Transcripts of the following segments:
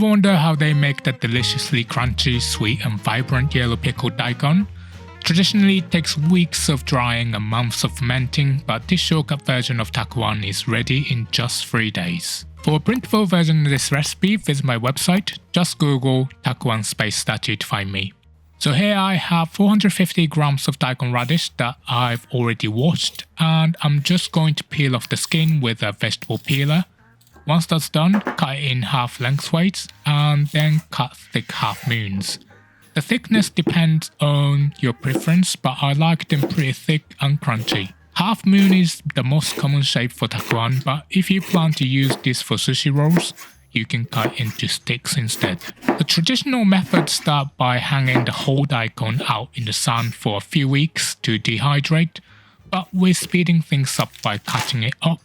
Ever wonder how they make that deliciously crunchy, sweet and vibrant yellow pickled daikon? Traditionally it takes weeks of drying and months of fermenting, but this shortcut version of takuan is ready in just 3 days. For a printable version of this recipe, visit my website, just Google takuan space statue to find me. So here I have 450 grams of daikon radish that I've already washed, and I'm just going to peel off the skin with a vegetable peeler. Once that's done, cut it in half lengthways and then cut thick half moons. The thickness depends on your preference, but I like them pretty thick and crunchy. Half moon is the most common shape for takuan, but if you plan to use this for sushi rolls, you can cut into sticks instead. The traditional methods start by hanging the whole daikon out in the sun for a few weeks to dehydrate, but we're speeding things up by cutting it up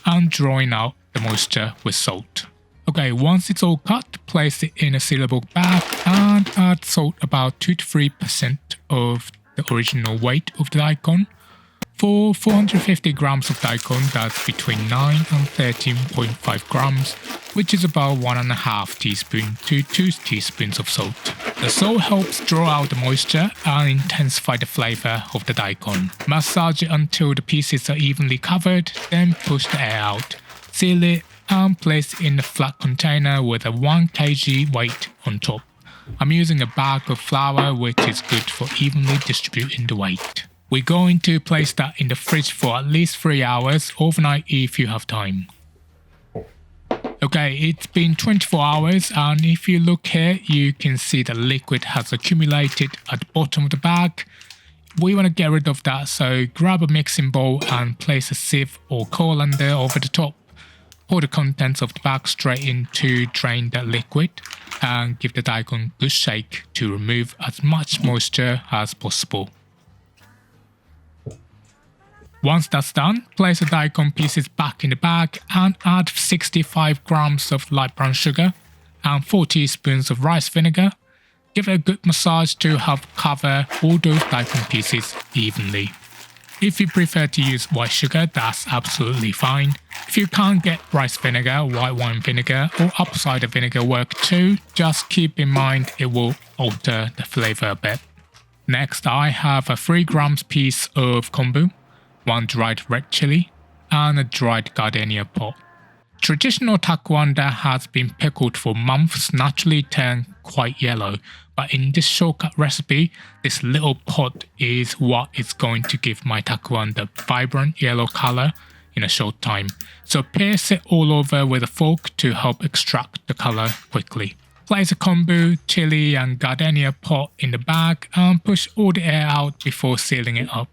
and drawing out the moisture with salt. Okay, once it's all cut, place it in a sealable bag and add salt about 2 to 3% of the original weight of the daikon. For 450 grams of daikon, that's between 9 and 13.5 grams, which is about 1.5 teaspoons to 2 teaspoons of salt. The salt helps draw out the moisture and intensify the flavour of the daikon. Massage it until the pieces are evenly covered, then push the air out. Seal it and place it in a flat container with a 1 kg weight on top. I'm using a bag of flour, which is good for evenly distributing the weight. We're going to place that in the fridge for at least 3 hours, overnight if you have time. Okay, it's been 24 hours and if you look here, you can see the liquid has accumulated at the bottom of the bag. We want to get rid of that, so grab a mixing bowl and place a sieve or colander over the top. Pour the contents of the bag straight in to drain the liquid and give the daikon a good shake to remove as much moisture as possible. Once that's done, place the daikon pieces back in the bag and add 65 grams of light brown sugar and 4 teaspoons of rice vinegar. Give it a good massage to help cover all those daikon pieces evenly. If you prefer to use white sugar, that's absolutely fine. If you can't get rice vinegar, white wine vinegar or apple cider vinegar work too, just keep in mind it will alter the flavour a bit. Next, I have a 3 grams piece of kombu, 1 dried red chili, and a dried gardenia pot. Traditional takuan that has been pickled for months naturally turn quite yellow, but in this shortcut recipe, this little pot is what is going to give my takuan the vibrant yellow colour in a short time. So pierce it all over with a fork to help extract the colour quickly. Place a kombu, chili and gardenia pot in the bag and push all the air out before sealing it up.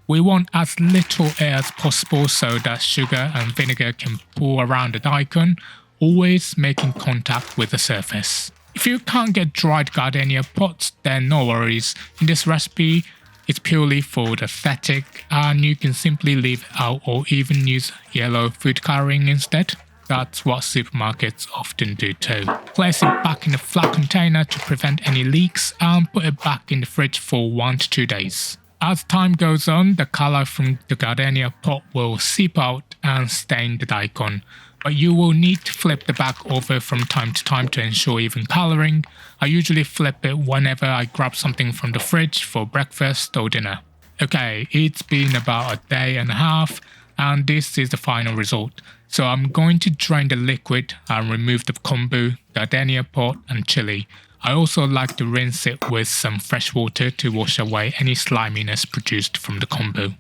We want as little air as possible so that sugar and vinegar can pour around the daikon, always making contact with the surface. If you can't get dried gardenia pots, then no worries. In this recipe, it's purely for the aesthetic and you can simply leave it out or even use yellow food colouring instead. That's what supermarkets often do too. Place it back in a flat container to prevent any leaks and put it back in the fridge for 1 to 2 days. As time goes on, the colour from the gardenia pot will seep out and stain the daikon, but you will need to flip the bag over from time to time to ensure even colouring. I usually flip it whenever I grab something from the fridge for breakfast or dinner. Okay, it's been about a day and a half and this is the final result. So I'm going to drain the liquid and remove the kombu, gardenia pot and chili. I also like to rinse it with some fresh water to wash away any sliminess produced from the kombu.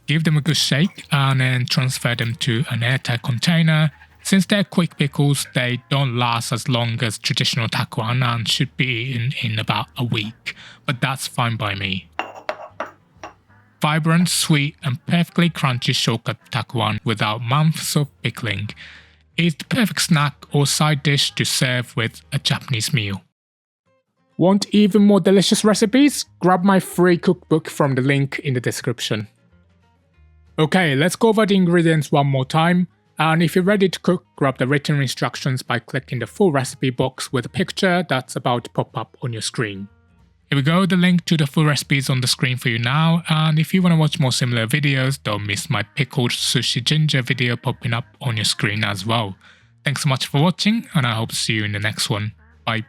Give them a good shake and then transfer them to an airtight container. Since they're quick pickles, they don't last as long as traditional takuan and should be eaten in about a week, but that's fine by me. Vibrant, sweet and perfectly crunchy shortcut takuan without months of pickling. It's the perfect snack or side dish to serve with a Japanese meal. Want even more delicious recipes? Grab my free cookbook from the link in the description. Okay, let's go over the ingredients one more time. And if you're ready to cook, grab the written instructions by clicking the full recipe box with a picture that's about to pop up on your screen. Here we go, the link to the full recipe is on the screen for you now, and if you want to watch more similar videos, don't miss my pickled sushi ginger video popping up on your screen as well. Thanks so much for watching, and I hope to see you in the next one. Bye.